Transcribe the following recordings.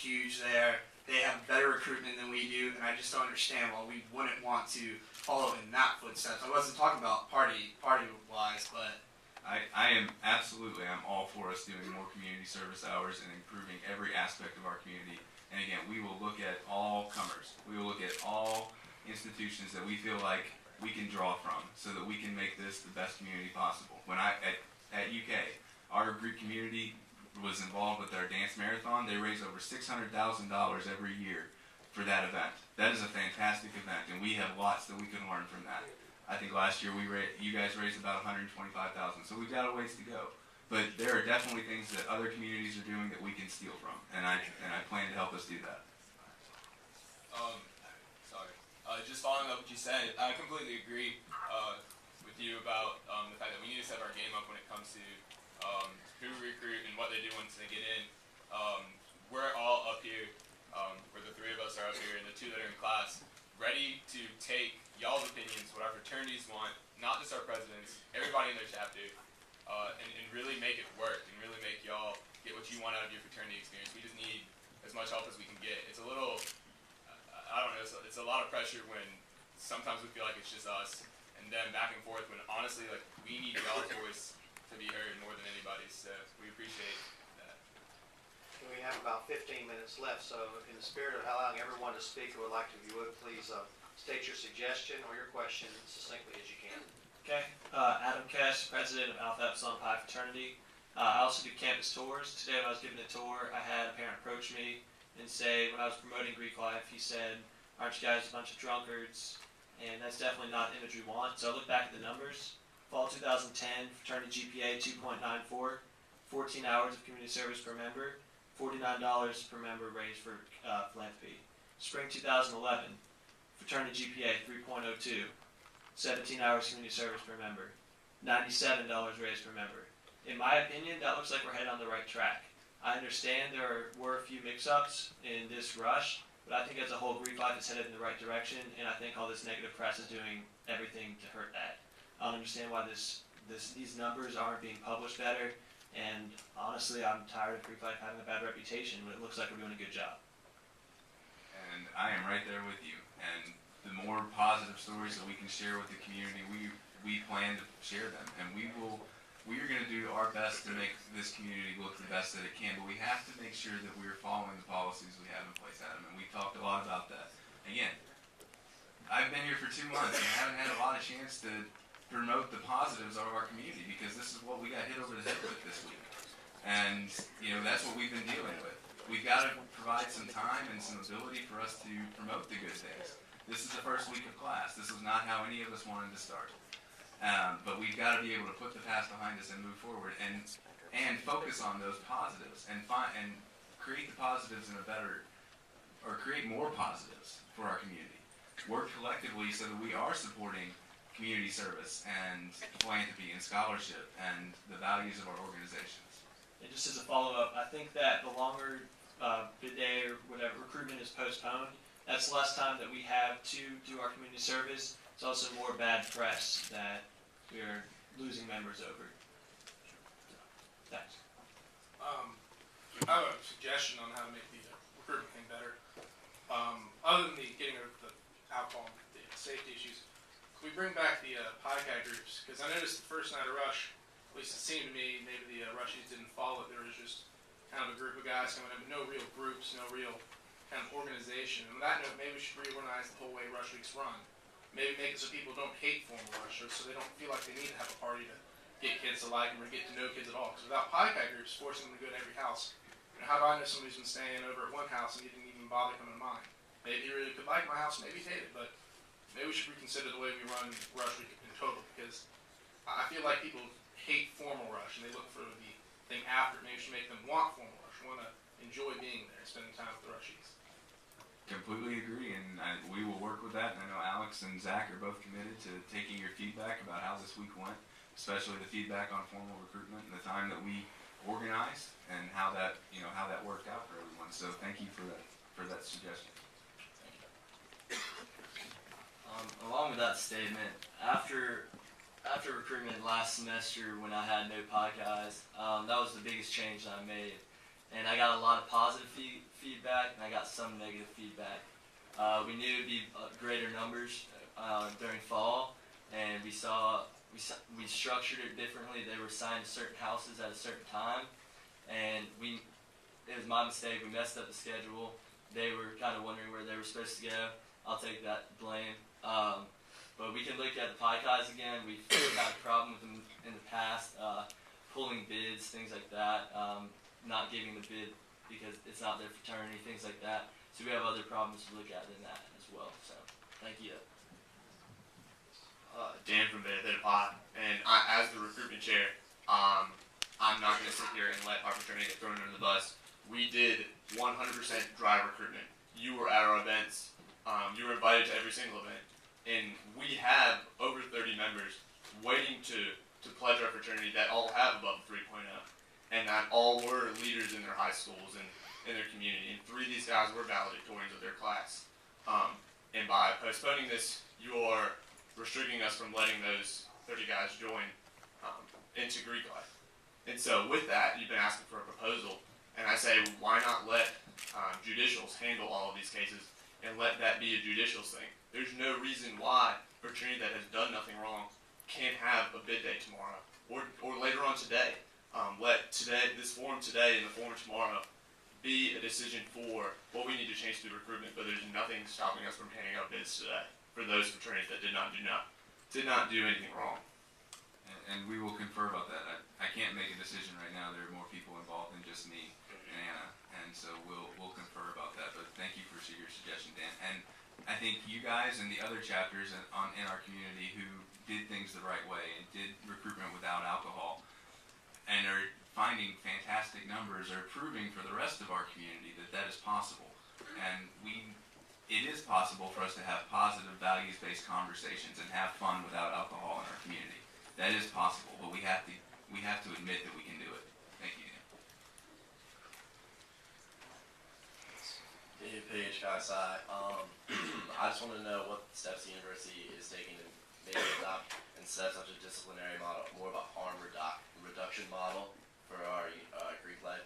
huge there. They have better recruitment than we do, and I just don't understand why we wouldn't want to follow in that footsteps. I wasn't talking about party-wise, but I am absolutely, I'm all for us doing more community service hours and improving every aspect of our community. And again, we will look at all comers. We will look at all institutions that we feel like we can draw from so that we can make this the best community possible. When at UK, our Greek community was involved with our dance marathon. They raise over $600,000 every year for that event. That is a fantastic event, and we have lots that we can learn from that. I think last year you guys raised about $125,000, so we've got a ways to go. But there are definitely things that other communities are doing that we can steal from, and I plan to help us do that. Just following up what you said, I completely agree with you about the fact that we need to step our game up when it comes to who we recruit and what they do once they get in. We're all up here, where the three of us are up here and the two that are in class, ready to take y'all's opinions, what our fraternities want, not just our presidents, everybody in their chapter, and really make it work and really make y'all get what you want out of your fraternity experience. We just need as much help as we can get. It's a little, I don't know, it's a lot of pressure when sometimes we feel like it's just us, and then back and forth when honestly, like, we need y'all's voice to be heard more than anybody's, so we appreciate that. We have about 15 minutes left, so in the spirit of allowing everyone to speak, I would like to, if you would, please state your suggestion or your question succinctly as you can. Okay. Adam Kess, president of Alpha Epsilon Pi fraternity. I also do campus tours. Today when I was giving a tour, I had a parent approach me and say, when I was promoting Greek life, he said, "Aren't you guys a bunch of drunkards?" And that's definitely not the image we want. So I look back at the numbers. Fall 2010, fraternity GPA 2.94, 14 hours of community service per member, $49 per member raised for philanthropy. Spring 2011, fraternity GPA 3.02, 17 hours community service per member, $97 raised per member. In my opinion, that looks like we're headed on the right track. I understand there were a few mix-ups in this rush, but I think as a whole, Greek life is headed in the right direction, and I think all this negative press is doing everything to hurt that. I don't understand why these numbers aren't being published better, and honestly, I'm tired of Greek life having a bad reputation, but it looks like we're doing a good job. And I am right there with you. And the more positive stories that we can share with the community, we plan to share them, and we are going to do our best to make this community look the best that it can, but we have to make sure that we're following the policies we have in place, Adam, and we talked a lot about that. Again, I've been here for 2 months and I haven't had a lot of chance to promote the positives of our community because this is what we got hit over the head with this week. And, that's what we've been dealing with. We've got to provide some time and some ability for us to promote the good things. This is the first week of class. This was not how any of us wanted to start. But we've got to be able to put the past behind us and move forward and focus on those positives and create the positives create more positives for our community. Work collectively so that we are supporting community service and philanthropy and scholarship and the values of our organizations. And just as a follow-up, I think that the longer bid day or whatever recruitment is postponed, that's less time that we have to do our community service. It's also more bad press that we are losing members over. Thanks. I have a suggestion on how to make the recruitment thing better. Other than getting rid of the alcohol and the safety issues, could we bring back the Pi Chi groups? Because I noticed the first night of Rush, at least it seemed to me, maybe the Rushies didn't follow it. There was just kind of a group of guys coming in, but no real groups, no real kind of organization. And on that note, maybe we should reorganize the whole way Rush Week's run. Maybe make it so people don't hate former rushers, so they don't feel like they need to have a party to get kids to like them or get to know kids at all. Because without Pi Chi groups forcing them to go to every house, how do I know somebody's been staying over at one house and didn't even bother coming to mine? Maybe he really could like my house, maybe he hated it, but maybe we should reconsider the way we run Rush Week in total, because I feel like people hate formal Rush and they look for the thing after. Maybe we should make them want formal Rush, want to enjoy being there, spending time with the Rushies. Completely agree, and we will work with that. And I know Alex and Zach are both committed to taking your feedback about how this week went, especially the feedback on formal recruitment and the time that we organized and how that worked out for everyone. So thank you for that suggestion. Along with that statement, after recruitment last semester when I had no Pi Chis, that was the biggest change that I made. and I got a lot of positive feedback, and I got some negative feedback. We knew it'd be greater numbers during fall, and we structured it differently. They were assigned to certain houses at a certain time, and it was my mistake. We messed up the schedule. They were kind of wondering where they were supposed to go. I'll take that blame. But we can look at the pie guys again. We've had a problem with them in the past, pulling bids, things like that, not giving the bid because it's not their fraternity, things like that. So we have other problems to look at in that as well. So thank you. Dan from Theta Pi, and as the recruitment chair, I'm not going to sit here and let our fraternity get thrown under the bus. We did 100% dry recruitment. You were at our events. You were invited to every single event. And we have over 30 members waiting to pledge our fraternity that all have above 3.0. And that all were leaders in their high schools and in their community. And 3 of these guys were valedictorians of their class. And by postponing this, you are restricting us from letting those 30 guys join into Greek life. And so with that, you've been asking for a proposal. And I say, why not let judicials handle all of these cases and let that be a judicials thing? There's no reason why a fraternity that has done nothing wrong can't have a bid day tomorrow or later on today. Let this forum today and the forum tomorrow be a decision for what we need to change through recruitment, but there's nothing stopping us from handing out bids today for those fraternities that did not do anything wrong. And we will confer about that. I can't make a decision right now. There are more people involved than just me and Anna, and so we'll confer about that. But thank you for your suggestion, Dan. And I think you guys and the other chapters in our community who did things the right way and did recruitment without alcohol and are finding fantastic numbers are proving for the rest of our community that is possible. And it is possible for us to have positive values-based conversations and have fun without alcohol in our community. That is possible, but we have to admit that we can do it. Thank you, Dan. Dave Page, CSI. I just want to know what steps the university is taking to maybe adopt, instead of such a disciplinary model, more of a harm reduction model for our Greek life.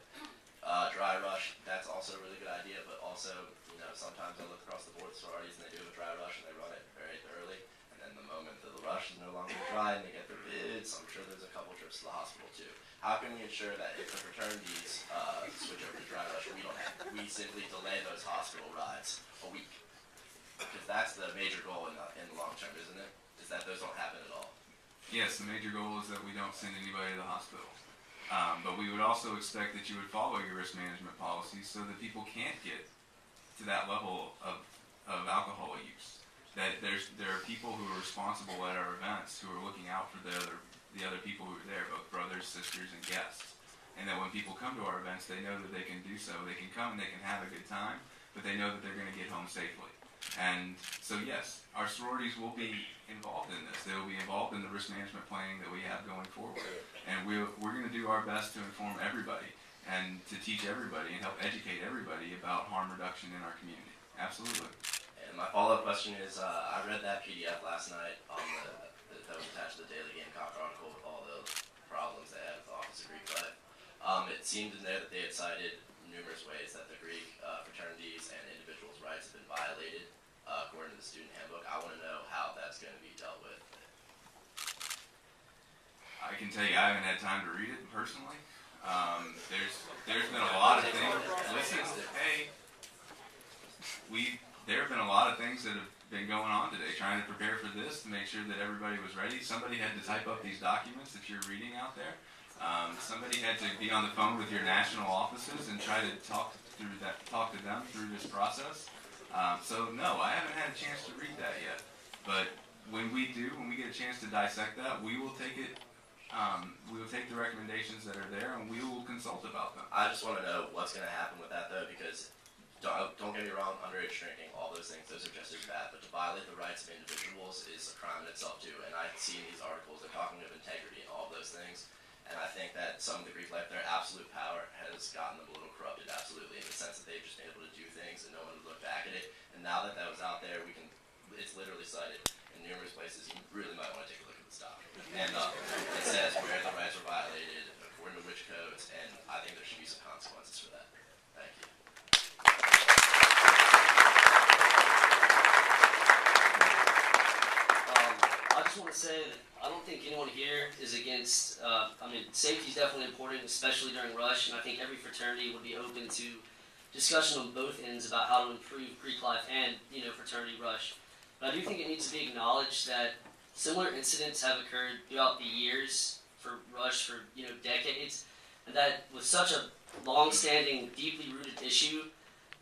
Dry rush, that's also a really good idea, but also, sometimes I look across the board at sororities and they do a dry rush and they run it very thoroughly, and then the moment that the rush is no longer dry and they get their bids, I'm sure there's a couple trips to the hospital too. How can we ensure that if the fraternities switch over to dry rush, we simply delay those hospital rides a week? Because that's the major goal in the long term, isn't it? Is that those don't happen at all? Yes, the major goal is that we don't send anybody to the hospital. But we would also expect that you would follow your risk management policies so that people can't get to that level of alcohol use. That there are people who are responsible at our events who are looking out for the other people who are there, both brothers, sisters, and guests. And that when people come to our events, they know that they can do so. They can come and they can have a good time, but they know that they're going to get home safely. And so yes, our sororities will be involved in this. They will be involved in the risk management planning that we have going forward. And we're going to do our best to inform everybody and to teach everybody and help educate everybody about harm reduction in our community. Absolutely. And my follow-up question is, I read that PDF last night that was attached to the Daily Gamecock article with all the problems they had with the Office of Greek Life. It seemed in there that they had cited numerous ways that the Greek fraternities and individuals' rights have been violated according to the student handbook. I want to know how that's going to be dealt with. I can tell you I haven't had time to read it personally. There's been a lot of things. Listen, hey, there have been a lot of things that have been going on today, trying to prepare for this to make sure that everybody was ready. Somebody had to type up these documents that you're reading out there. Somebody had to be on the phone with your national offices and try to talk to them through this process. So no, I haven't had a chance to read that yet. But when we get a chance to dissect that, we will take it. We will take the recommendations that are there and we will consult about them. I just want to know what's going to happen with that though, because don't get me wrong, underage drinking, all those things, those are just as bad. But to violate the rights of individuals is a crime in itself too. And I've seen these articles, they're talking of integrity and all those things. And I think that some of the Greek life, their absolute power has gotten them a little corrupted, absolutely, in the sense that they've just been able to do things and no one would look back at it. And now that was out there, it's literally cited in numerous places. You really might want to take a look at the stuff. And it says where the rights were violated, according to which codes, and I think there should be some consequences for that. to say that I don't think anyone here is against. I mean, safety is definitely important, especially during rush, and I think every fraternity would be open to discussion on both ends about how to improve Greek life and fraternity rush. But I do think it needs to be acknowledged that similar incidents have occurred throughout the years for rush for decades, and that with such a long-standing, deeply rooted issue,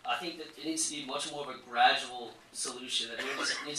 I think that it needs to be much more of a gradual solution. That there needs to be a